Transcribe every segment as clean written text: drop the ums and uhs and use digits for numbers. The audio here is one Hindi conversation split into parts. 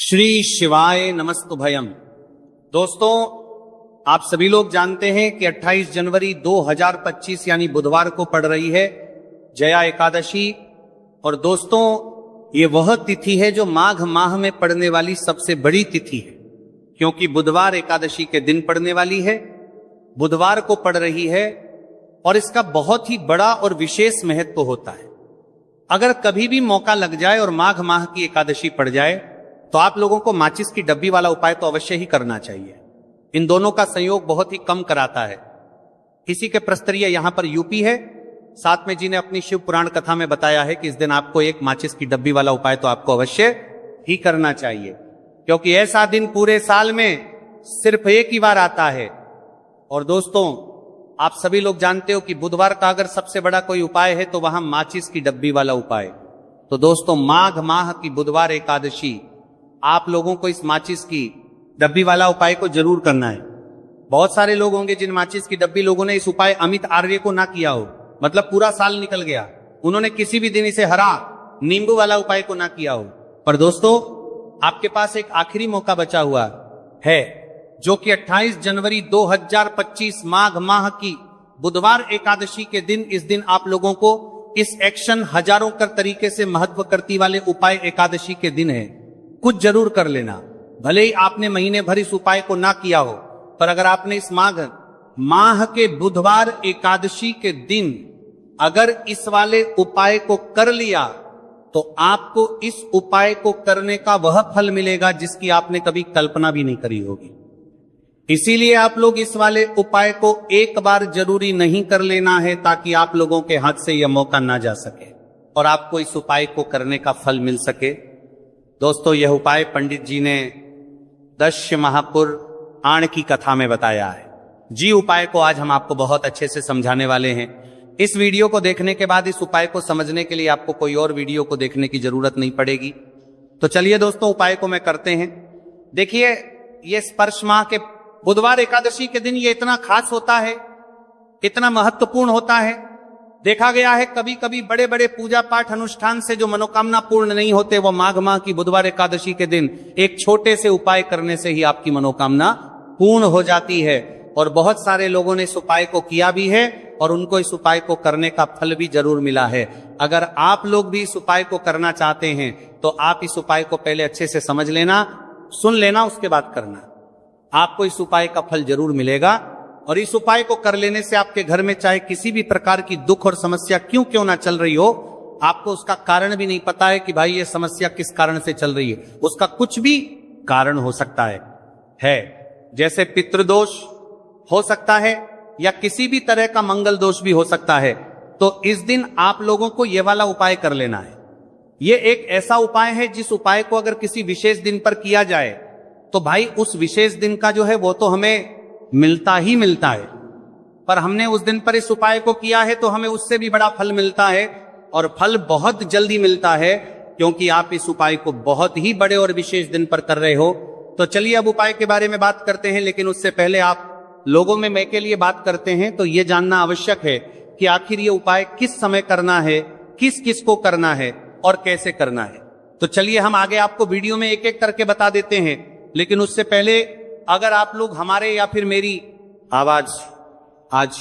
श्री शिवाय नमस्तुभयम्। दोस्तों, आप सभी लोग जानते हैं कि 28 जनवरी 2025 यानी बुधवार को पड़ रही है जया एकादशी। और दोस्तों, ये वह तिथि है जो माघ माह में पड़ने वाली सबसे बड़ी तिथि है, क्योंकि बुधवार एकादशी के दिन पड़ने वाली है, बुधवार को पड़ रही है और इसका बहुत ही बड़ा और विशेष महत्व होता है। अगर कभी भी मौका लग जाए और माघ माह की एकादशी पड़ जाए तो आप लोगों को माचिस की डब्बी वाला उपाय तो अवश्य ही करना चाहिए। इन दोनों का संयोग बहुत ही कम कराता है। इसी के प्रस्तरीय यहां पर यूपी है। साथ में जी ने अपनी शिव पुराण कथा में बताया है कि इस दिन आपको एक माचिस की डब्बी वाला उपाय तो आपको अवश्य ही करना चाहिए, क्योंकि ऐसा दिन पूरे साल में सिर्फ एक ही बार आता है। और दोस्तों, आप सभी लोग जानते हो कि बुधवार का अगर सबसे बड़ा कोई उपाय है तो वहां माचिस की डब्बी वाला उपाय। तो दोस्तों, माघ माह की बुधवार एकादशी आप लोगों को इस माचिस की डब्बी वाला उपाय को जरूर करना है। बहुत सारे लोग होंगे जिन माचिस की डब्बी लोगों ने इस उपाय अमित आर्य को ना किया हो, मतलब पूरा साल निकल गया, उन्होंने किसी भी दिन इसे हरा नींबू वाला उपाय को ना किया हो। पर दोस्तों, आपके पास एक आखिरी मौका बचा हुआ है, जो कि 28 जनवरी 2025 माघ माह की बुधवार एकादशी के दिन, इस दिन आप लोगों को इस एक्शन हजारों कर तरीके से महत्व करती वाले उपाय एकादशी के दिन है, कुछ जरूर कर लेना। भले ही आपने महीने भर इस उपाय को ना किया हो, पर अगर आपने इस माघ माह के बुधवार एकादशी के दिन अगर इस वाले उपाय को कर लिया तो आपको इस उपाय को करने का वह फल मिलेगा जिसकी आपने कभी कल्पना भी नहीं करी होगी। इसीलिए आप लोग इस वाले उपाय को एक बार जरूरी नहीं कर लेना है, ताकि आप लोगों के हाथ से यह मौका ना जा सके और आपको इस उपाय को करने का फल मिल सके। दोस्तों, यह उपाय पंडित जी ने दश्य महापुर आण की कथा में बताया है जी। उपाय को आज हम आपको बहुत अच्छे से समझाने वाले हैं। इस वीडियो को देखने के बाद इस उपाय को समझने के लिए आपको कोई और वीडियो को देखने की जरूरत नहीं पड़ेगी। तो चलिए दोस्तों, उपाय को मैं करते हैं। देखिए, ये स्पर्श माह के बुधवार एकादशी के दिन ये इतना खास होता है, इतना महत्वपूर्ण होता है। देखा गया है कभी कभी बड़े बड़े पूजा पाठ अनुष्ठान से जो मनोकामना पूर्ण नहीं होते, वो माघ माह की बुधवार एकादशी के दिन एक छोटे से उपाय करने से ही आपकी मनोकामना पूर्ण हो जाती है। और बहुत सारे लोगों ने इस उपाय को किया भी है और उनको इस उपाय को करने का फल भी जरूर मिला है। अगर आप लोग भी इस उपाय को करना चाहते हैं तो आप इस उपाय को पहले अच्छे से समझ लेना, सुन लेना, उसके बाद करना। आपको इस उपाय का फल जरूर मिलेगा। और इस उपाय को कर लेने से आपके घर में चाहे किसी भी प्रकार की दुख और समस्या क्यों ना चल रही हो, आपको उसका कारण भी नहीं पता है कि भाई ये समस्या किस कारण से चल रही है, उसका कुछ भी कारण हो सकता है। जैसे पितृदोष हो सकता है या किसी भी तरह का मंगल दोष भी हो सकता है। तो इस दिन आप लोगों को यह वाला उपाय कर लेना है। यह एक ऐसा उपाय है जिस उपाय को अगर किसी विशेष दिन पर किया जाए तो भाई उस विशेष दिन का जो है वो तो हमें मिलता ही मिलता है, पर हमने उस दिन पर इस उपाय को किया है तो हमें उससे भी बड़ा फल मिलता है, और फल बहुत जल्दी मिलता है, क्योंकि आप इस उपाय को बहुत ही बड़े और विशेष दिन पर कर रहे हो। तो चलिए अब उपाय के बारे में बात करते हैं, लेकिन उससे पहले आप लोगों में मैं के लिए बात करते हैं तो यह जानना आवश्यक है कि आखिर ये उपाय किस समय करना है, किस किस को करना है और कैसे करना है। तो चलिए हम आगे आपको वीडियो में एक एक करके बता देते हैं, लेकिन उससे पहले अगर आप लोग हमारे या फिर मेरी आवाज आज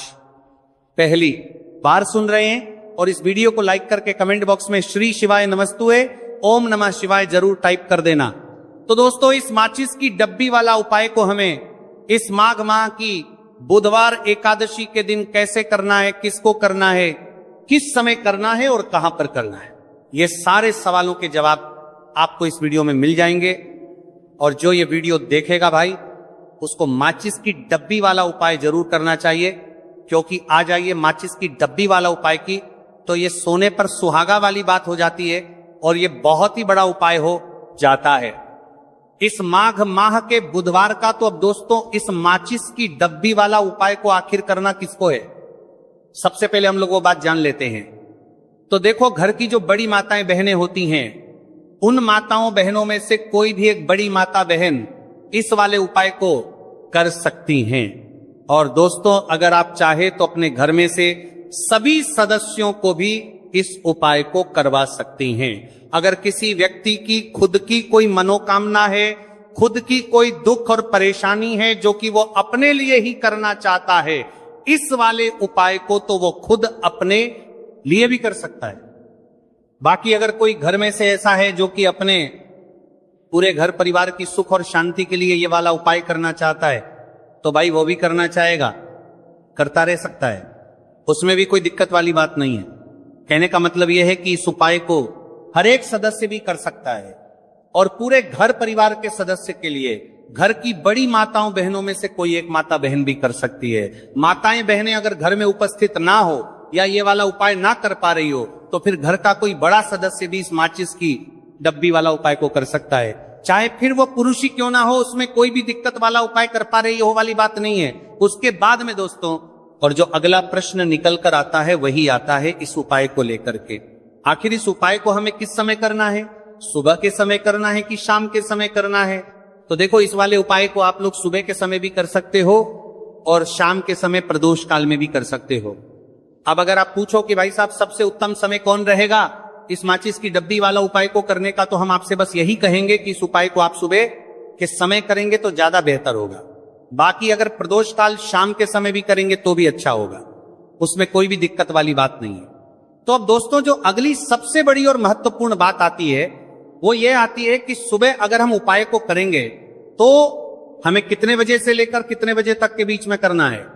पहली बार सुन रहे हैं और इस वीडियो को लाइक करके कमेंट बॉक्स में श्री शिवाय नमस्तुए ओम नमः शिवाय जरूर टाइप कर देना। तो दोस्तों, इस माचिस की डब्बी वाला उपाय को हमें इस माघ माह की बुधवार एकादशी के दिन कैसे करना है, किसको करना है, किस समय करना है और कहां पर करना है, ये सारे सवालों के जवाब आपको इस वीडियो में मिल जाएंगे। और जो ये वीडियो देखेगा भाई, उसको माचिस की डब्बी वाला उपाय जरूर करना चाहिए, क्योंकि आ जाइए माचिस की डब्बी वाला उपाय की तो ये सोने पर सुहागा वाली बात हो जाती है और ये बहुत ही बड़ा उपाय हो जाता है इस माघ माह के बुधवार का। तो अब दोस्तों, इस माचिस की डब्बी वाला उपाय को आखिर करना किसको है, सबसे पहले हम लोग वो बात जान लेते हैं। तो देखो, घर की जो बड़ी माताएं बहनें होती हैं, उन माताओं बहनों में से कोई भी एक बड़ी माता बहन इस वाले उपाय को कर सकती हैं। और दोस्तों, अगर आप चाहे तो अपने घर में से सभी सदस्यों को भी इस उपाय को करवा सकती हैं। अगर किसी व्यक्ति की खुद की कोई मनोकामना है, खुद की कोई दुख और परेशानी है जो कि वो अपने लिए ही करना चाहता है, इस वाले उपाय को तो वो खुद अपने लिए भी कर सकता है। बाकी अगर कोई घर में से ऐसा है जो कि अपने पूरे घर परिवार की सुख और शांति के लिए ये वाला उपाय करना चाहता है, तो भाई वो भी करना चाहेगा, करता रह सकता है, उसमें भी कोई दिक्कत वाली बात नहीं है। कहने का मतलब यह है कि इस उपाय को हर एक सदस्य भी कर सकता है और पूरे घर परिवार के सदस्य के लिए घर की बड़ी माताओं बहनों में से कोई एक माता बहन भी कर सकती है। माताएं बहनें अगर घर में उपस्थित ना हो या ये वाला उपाय ना कर पा रही हो, तो फिर घर का कोई बड़ा सदस्य भी इस माचिस की डब्बी वाला उपाय को कर सकता है। चाहे फिर वो पुरुष ही क्यों ना हो, उसमें कोई भी दिक्कत वाला उपाय कर पा रही हो वाली बात नहीं है। उसके बाद में दोस्तों, और जो अगला प्रश्न निकल कर आता है वही आता है इस उपाय को लेकर के, आखिर इस उपाय को हमें किस समय करना है? सुबह के समय करना है कि शाम के समय करना है? तो देखो, इस वाले उपाय को आप लोग सुबह के समय भी कर सकते हो और शाम के समय प्रदोष काल में भी कर सकते हो। अब अगर आप पूछो कि भाई साहब सबसे उत्तम समय कौन रहेगा इस माचिस की डब्बी वाला उपाय को करने का, तो हम आपसे बस यही कहेंगे कि इस उपाय को आप सुबह के समय करेंगे तो ज्यादा बेहतर होगा। बाकी अगर प्रदोष काल शाम के समय भी करेंगे तो भी अच्छा होगा, उसमें कोई भी दिक्कत वाली बात नहीं है। तो अब दोस्तों, जो अगली सबसे बड़ी और महत्वपूर्ण बात आती है वो ये आती है कि सुबह अगर हम उपाय को करेंगे तो हमें कितने बजे से लेकर कितने बजे तक के बीच में करना है,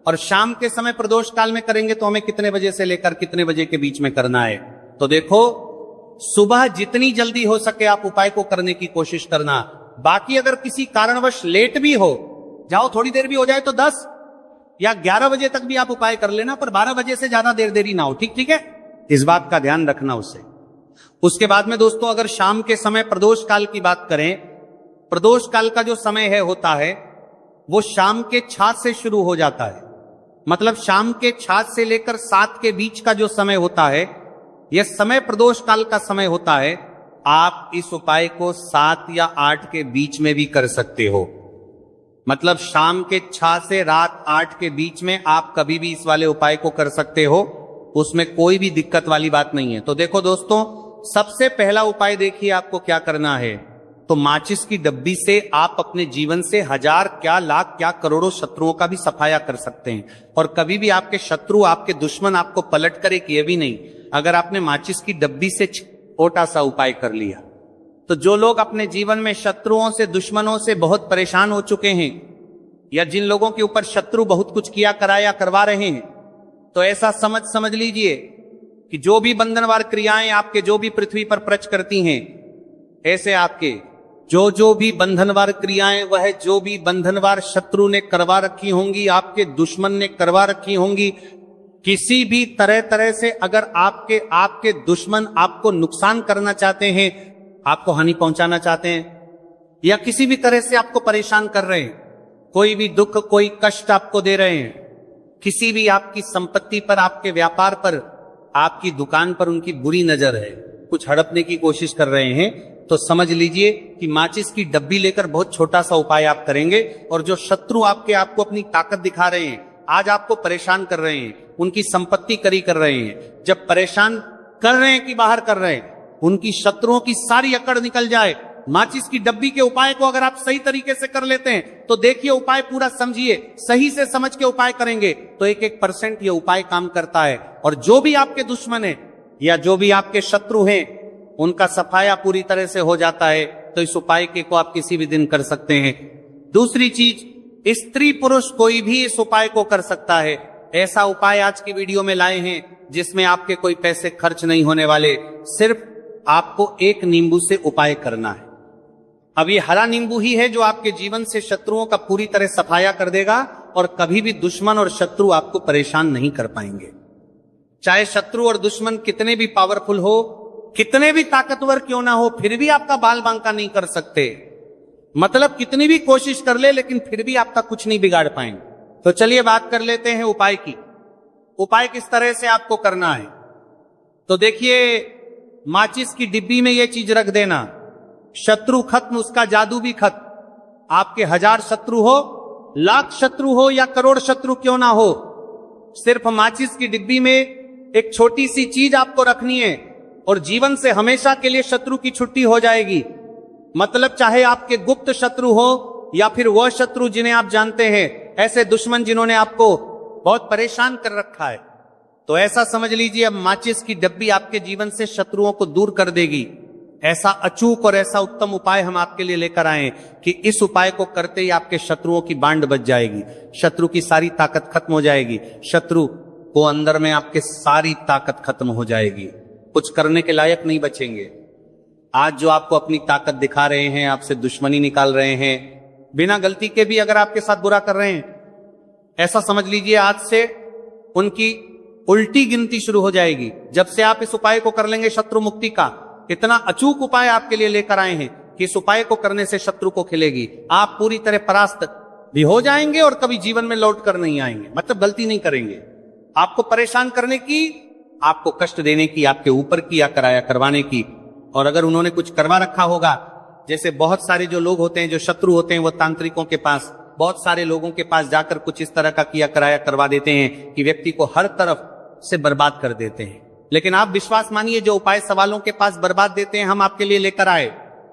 और शाम के समय प्रदोष काल में करेंगे तो हमें कितने बजे से लेकर कितने बजे के बीच में करना है। तो देखो, सुबह जितनी जल्दी हो सके आप उपाय को करने की कोशिश करना। बाकी अगर किसी कारणवश लेट भी हो जाओ, थोड़ी देर भी हो जाए, तो 10 या 11 बजे तक भी आप उपाय कर लेना, पर 12 बजे से ज्यादा देरी ना हो। ठीक है, इस बात का ध्यान रखना उससे। उसके बाद में दोस्तों, अगर शाम के समय प्रदोष काल की बात करें, प्रदोष काल का जो समय है होता है वो शाम के 6 से शुरू हो जाता है। मतलब शाम के 6 से लेकर 7 के बीच का जो समय होता है, यह समय प्रदोष काल का समय होता है। आप इस उपाय को 7 या 8 के बीच में भी कर सकते हो। मतलब शाम के 6 से रात 8 के बीच में आप कभी भी इस वाले उपाय को कर सकते हो, उसमें कोई भी दिक्कत वाली बात नहीं है। तो देखो दोस्तों, सबसे पहला उपाय देखिए आपको क्या करना है। तो माचिस की डब्बी से आप अपने जीवन से हजार क्या लाख क्या करोड़ों शत्रुओं का भी सफाया कर सकते हैं, और कभी भी आपके शत्रु, आपके दुश्मन आपको पलट कर एक ये भी नहीं। अगर आपने माचिस की डब्बी से छोटा सा उपाय कर लिया, तो जो लोग अपने जीवन में शत्रुओं से, दुश्मनों से बहुत परेशान हो चुके हैं, या जिन लोगों के ऊपर शत्रु बहुत कुछ किया कराया करवा रहे हैं, तो ऐसा समझ लीजिए कि जो भी बंधनवार क्रियाएं आपके जो भी पृथ्वी पर प्रच करती हैं, ऐसे आपके जो भी बंधनवार क्रियाएं, वह जो भी बंधनवार शत्रु ने करवा रखी होंगी, आपके दुश्मन ने करवा रखी होंगी, किसी भी तरह से अगर आपके दुश्मन आपको नुकसान करना चाहते हैं, आपको हानि पहुंचाना चाहते हैं, या किसी भी तरह से आपको परेशान कर रहे हैं, कोई भी दुख, कोई कष्ट आपको दे रहे हैं, किसी भी आपकी संपत्ति पर, आपके व्यापार पर, आपकी दुकान पर उनकी बुरी नजर है, कुछ हड़पने की कोशिश कर रहे हैं, तो समझ लीजिए कि माचिस की डब्बी लेकर बहुत छोटा सा उपाय आप करेंगे, और जो शत्रु आपको अपनी ताकत दिखा रहे हैं, आज आपको परेशान कर रहे हैं, उनकी संपत्ति करी कर रहे हैं, जब परेशान कर रहे हैं कि बाहर कर रहे हैं, उनकी शत्रुओं की सारी अकड़ निकल जाए। माचिस की डब्बी के उपाय को अगर आप सही तरीके से कर लेते हैं, तो देखिए, उपाय पूरा समझिए, सही से समझ के उपाय करेंगे तो 1% ये उपाय काम करता है, और जो भी आपके दुश्मन है या जो भी आपके शत्रु हैं, उनका सफाया पूरी तरह से हो जाता है। तो इस उपाय को आप किसी भी दिन कर सकते हैं। दूसरी चीज, स्त्री पुरुष कोई भी इस उपाय को कर सकता है। ऐसा उपाय आज की वीडियो में लाए हैं जिसमें आपके कोई पैसे खर्च नहीं होने वाले, सिर्फ आपको एक नींबू से उपाय करना है। अब ये हरा नींबू ही है जो आपके जीवन से शत्रुओं का पूरी तरह सफाया कर देगा, और कभी भी दुश्मन और शत्रु आपको परेशान नहीं कर पाएंगे। चाहे शत्रु और दुश्मन कितने भी पावरफुल हो, कितने भी ताकतवर क्यों ना हो, फिर भी आपका बाल बांका नहीं कर सकते। मतलब कितनी भी कोशिश कर ले, लेकिन फिर भी आपका कुछ नहीं बिगाड़ पाएंगे। तो चलिए बात कर लेते हैं उपाय की। उपाय किस तरह से आपको करना है, तो देखिए, माचिस की डिब्बी में यह चीज रख देना, शत्रु खत्म, उसका जादू भी खत्म। आपके 1000 शत्रु हो, लाख शत्रु हो, या करोड़ शत्रु क्यों ना हो, सिर्फ माचिस की डिब्बी में एक छोटी सी चीज आपको रखनी है और जीवन से हमेशा के लिए शत्रु की छुट्टी हो जाएगी। मतलब चाहे आपके गुप्त शत्रु हो या फिर वह शत्रु जिन्हें आप जानते हैं, ऐसे दुश्मन जिन्होंने आपको बहुत परेशान कर रखा है, तो ऐसा समझ लीजिए अब माचिस की डब्बी आपके जीवन से शत्रुओं को दूर कर देगी। ऐसा अचूक और ऐसा उत्तम उपाय हम आपके लिए लेकर आए कि इस उपाय को करते ही आपके शत्रुओं की बांड बच जाएगी, शत्रु की सारी ताकत खत्म हो जाएगी, शत्रु को अंदर में आपके सारी ताकत खत्म हो जाएगी, कुछ करने के लायक नहीं बचेंगे। आज जो आपको अपनी ताकत दिखा रहे हैं, आपसे दुश्मनी निकाल रहे हैं, बिना गलती के भी अगर आपके साथ बुरा कर रहे हैं, ऐसा समझ लीजिए आज से उनकी उल्टी गिनती शुरू हो जाएगी। जब से आप इस उपाय को कर लेंगे, शत्रु मुक्ति का इतना अचूक उपाय आपके लिए लेकर आए हैं कि इस उपाय को करने से शत्रु को खिलेगी, आप पूरी तरह परास्त भी हो जाएंगे और कभी जीवन में लौट कर नहीं आएंगे। मतलब गलती नहीं करेंगे, आपको परेशान करने की, आपको कष्ट देने की, आपके ऊपर किया कराया करवाने की। और अगर उन्होंने कुछ करवा रखा होगा, जैसे बहुत सारे जो लोग होते हैं, जो शत्रु होते हैं, वो तांत्रिकों के पास, बहुत सारे लोगों के पास जाकर कुछ इस तरह का किया कराया करवा देते हैं कि व्यक्ति को हर तरफ से बर्बाद कर देते हैं। लेकिन आप विश्वास मानिए, जो उपाय सवालों के पास बर्बाद देते हैं, हम आपके लिए लेकर आए।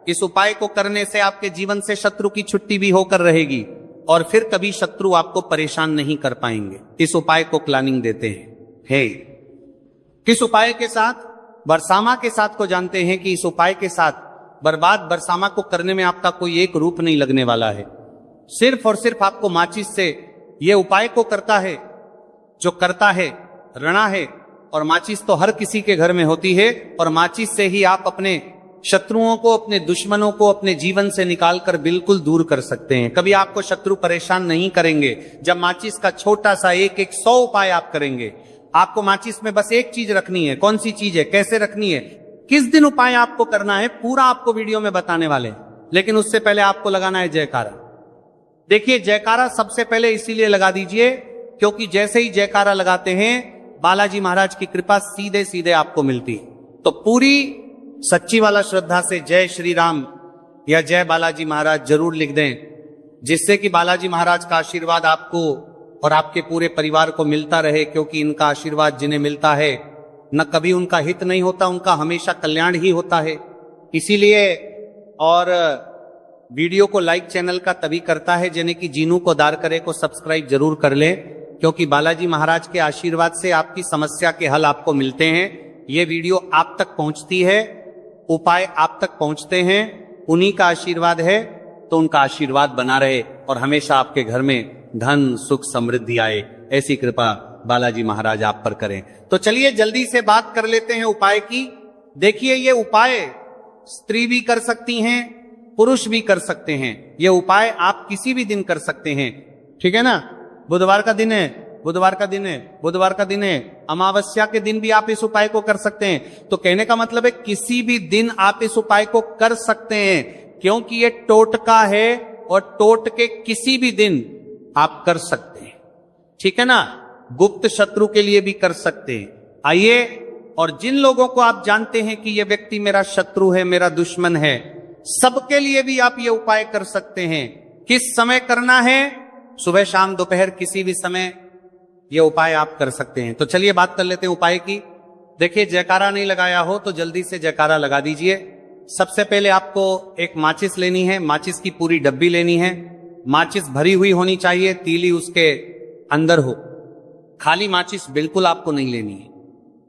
इस उपाय को करने से आपके जीवन से शत्रु की छुट्टी भी होकर रहेगी और फिर कभी शत्रु आपको परेशान नहीं कर पाएंगे। इस उपाय को प्लानिंग देते हैं। किस उपाय के साथ? बरसामा के साथ को जानते हैं कि इस उपाय के साथ बर्बाद बरसामा को करने में आपका कोई एक रूप नहीं लगने वाला है। सिर्फ और सिर्फ आपको माचिस से यह उपाय को करता है, जो करता है रणा है। और माचिस तो हर किसी के घर में होती है और माचिस से ही आप अपने शत्रुओं को, अपने दुश्मनों को अपने जीवन से निकालकर बिल्कुल दूर कर सकते हैं। कभी आपको शत्रु परेशान नहीं करेंगे जब माचिस का छोटा सा एक 100 उपाय आप करेंगे। आपको माचिस में बस एक चीज रखनी है। कौन सी चीज है, कैसे रखनी है, किस दिन उपाय आपको करना है, पूरा आपको वीडियो में बताने वाले हैं। लेकिन उससे पहले आपको लगाना है जयकारा। देखिए, जयकारा सबसे पहले इसीलिए लगा दीजिए क्योंकि जैसे ही जयकारा लगाते हैं, बालाजी महाराज की कृपा सीधे सीधे आपको मिलती। तो पूरी सच्ची वाला श्रद्धा से जय श्री राम या जय बालाजी महाराज जरूर लिख दें, जिससे कि बालाजी महाराज का आशीर्वाद आपको और आपके पूरे परिवार को मिलता रहे। क्योंकि इनका आशीर्वाद जिन्हें मिलता है, न कभी उनका हित नहीं होता, उनका हमेशा कल्याण ही होता है। इसीलिए और वीडियो को लाइक चैनल का तभी करता है जिन्हें कि जीनू को दार करे को सब्सक्राइब जरूर कर ले, क्योंकि बालाजी महाराज के आशीर्वाद से आपकी समस्या के हल आपको मिलते हैं। ये वीडियो आप तक पहुंचती है, उपाय आप तक पहुंचते हैं, उन्हीं का आशीर्वाद है। तो उनका आशीर्वाद बना रहे और हमेशा आपके घर में धन सुख समृद्धि आए, ऐसी कृपा बालाजी महाराज आप पर करें। तो चलिए जल्दी से बात कर लेते हैं उपाय की। देखिए, ये उपाय स्त्री भी कर सकती हैं, पुरुष भी कर सकते हैं। ये उपाय आप किसी भी दिन कर सकते हैं, ठीक है ना। बुधवार का दिन है, बुधवार का दिन है, बुधवार का दिन है, अमावस्या के दिन भी आप इस उपाय को कर सकते हैं। तो कहने का मतलब है किसी भी दिन आप इस उपाय को कर सकते हैं, क्योंकि ये टोटका है और टोटके किसी भी दिन आप कर सकते हैं, ठीक है ना। गुप्त शत्रु के लिए भी कर सकते हैं। आइए, और जिन लोगों को आप जानते हैं कि ये व्यक्ति मेरा शत्रु है, मेरा दुश्मन है, सबके लिए भी आप ये उपाय कर सकते हैं। किस समय करना है? सुबह शाम दोपहर किसी भी समय ये उपाय आप कर सकते हैं। तो चलिए बात कर लेते हैं उपाय की। देखिए, जयकारा नहीं लगाया हो तो जल्दी से जयकारा लगा दीजिए। सबसे पहले आपको एक माचिस लेनी है, माचिस की पूरी डब्बी लेनी है। माचिस भरी हुई होनी चाहिए, तीली उसके अंदर हो। खाली माचिस बिल्कुल आपको नहीं लेनी है,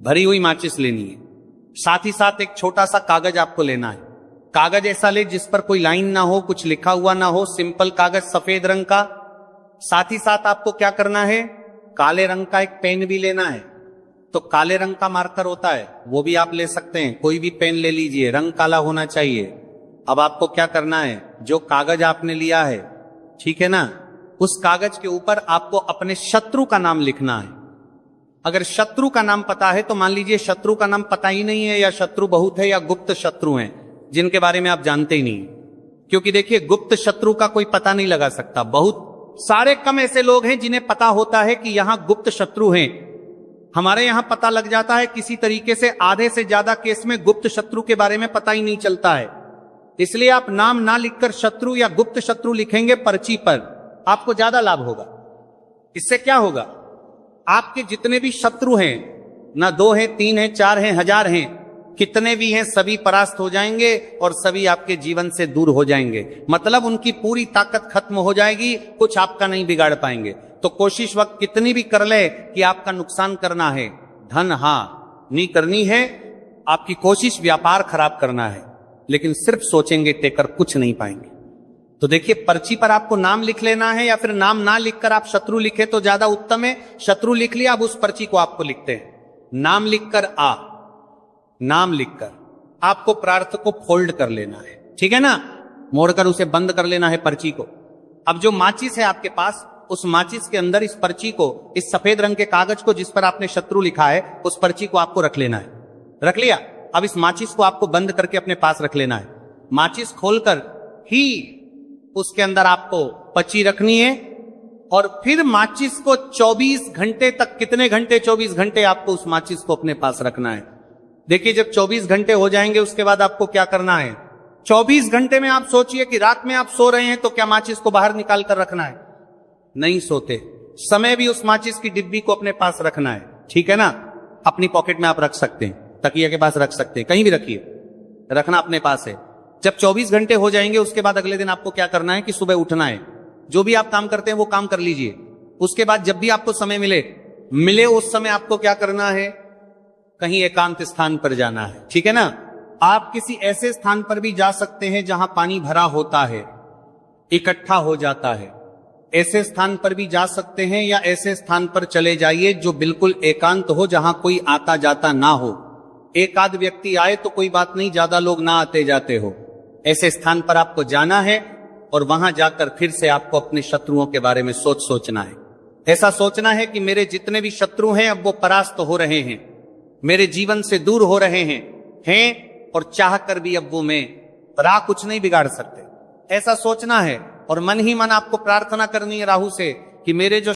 भरी हुई माचिस लेनी है। साथ ही साथ एक छोटा सा कागज आपको लेना है। कागज ऐसा ले जिस पर कोई लाइन ना हो, कुछ लिखा हुआ ना हो, सिंपल कागज सफेद रंग का। साथ ही साथ आपको क्या करना है, काले रंग का एक पेन भी लेना है। तो काले रंग का मार्कर होता है, वो भी आप ले सकते हैं, कोई भी पेन ले लीजिए, रंग काला होना चाहिए। अब आपको क्या करना है, जो कागज आपने लिया है, ठीक है ना, उस कागज के ऊपर आपको अपने शत्रु का नाम लिखना है। अगर शत्रु का नाम पता है तो मान लीजिए शत्रु का नाम पता ही नहीं है, या शत्रु बहुत है, या गुप्त शत्रु हैं जिनके बारे में आप जानते ही नहीं। क्योंकि देखिए, गुप्त शत्रु का कोई पता नहीं लगा सकता। बहुत सारे कम ऐसे लोग हैं जिन्हें पता होता है कि यहां गुप्त शत्रु हैं। हमारे यहां पता लग जाता है किसी तरीके से। आधे से ज्यादा केस में गुप्त शत्रु के बारे में पता ही नहीं चलता है। इसलिए आप नाम ना लिखकर शत्रु या गुप्त शत्रु लिखेंगे पर्ची पर, आपको ज्यादा लाभ होगा। इससे क्या होगा, आपके जितने भी शत्रु हैं ना 2 हैं, 3 हैं, 4 हैं, 1000 हैं, कितने भी हैं सभी परास्त हो जाएंगे और सभी आपके जीवन से दूर हो जाएंगे। मतलब उनकी पूरी ताकत खत्म हो जाएगी, कुछ आपका नहीं बिगाड़ पाएंगे। तो कोशिश वक्त कितनी भी कर ले कि आपका नुकसान करना है, धन हाँ नहीं करनी है, आपकी कोशिश व्यापार खराब करना है, लेकिन सिर्फ सोचेंगे टेकर कुछ नहीं पाएंगे। तो देखिए, पर्ची पर आपको नाम लिख लेना है या फिर नाम ना लिखकर आप शत्रु लिखे तो ज्यादा उत्तम है। शत्रु लिख लिया, अब उस पर्ची को आपको लिखते हैं। नाम लिखकर नाम लिखकर आपको प्रार्थ को फोल्ड कर लेना है, ठीक है ना, मोड़कर उसे बंद कर लेना है पर्ची को। अब जो माचिस है आपके पास, उस माचिस के अंदर इस पर्ची को, इस सफेद रंग के कागज को जिस पर आपने शत्रु लिखा है, उस पर्ची को आपको रख लेना है। रख लिया, अब इस माचिस को आपको बंद करके अपने पास रख लेना है। माचिस खोलकर ही उसके अंदर आपको पर्ची रखनी है और फिर माचिस को 24 घंटे तक, कितने घंटे? 24 घंटे आपको उस माचिस को अपने पास रखना है। देखिए, जब 24 घंटे हो जाएंगे उसके बाद आपको क्या करना है? 24 घंटे में आप सोचिए कि रात में आप सो रहे हैं तो क्या माचिस को बाहर निकाल कर रखना है? नहीं सोते। समय भी उस माचिस की डिब्बी को अपने पास रखना है, ठीक है ना। अपनी पॉकेट में आप रख सकते हैं, तकिया के पास रख सकते हैं, कहीं भी रखिए, रखना अपने पास है। जब 24 घंटे हो जाएंगे उसके बाद अगले दिन आपको क्या करना है कि सुबह उठना है, जो भी आप काम करते हैं वो काम कर लीजिए। उसके बाद जब भी आपको समय मिले उस समय आपको क्या करना है? कहीं एकांत स्थान पर जाना है, ठीक है ना। आप किसी ऐसे स्थान पर भी जा सकते हैं जहां पानी भरा होता है, इकट्ठा हो जाता है, ऐसे स्थान पर भी जा सकते हैं, या ऐसे स्थान पर चले जाइए जो बिल्कुल एकांत हो, जहां कोई आता जाता ना हो। एक आध व्यक्ति आए तो कोई बात नहीं, ज्यादा लोग ना आते जाते हो। ऐसे स्थान पर आपको जाना है और वहां जाकर फिर से आपको अपने शत्रुओं के बारे में सोचना है। ऐसा सोचना है कि मेरे जितने भी शत्रु हैं अब वो परास्त हो रहे हैं, मेरे जीवन से दूर हो रहे हैं और चाह कर भी अब वो मैं कुछ नहीं बिगाड़ सकते। ऐसा सोचना है और मन ही मन आपको प्रार्थना करनी है राहु से कि मेरे जो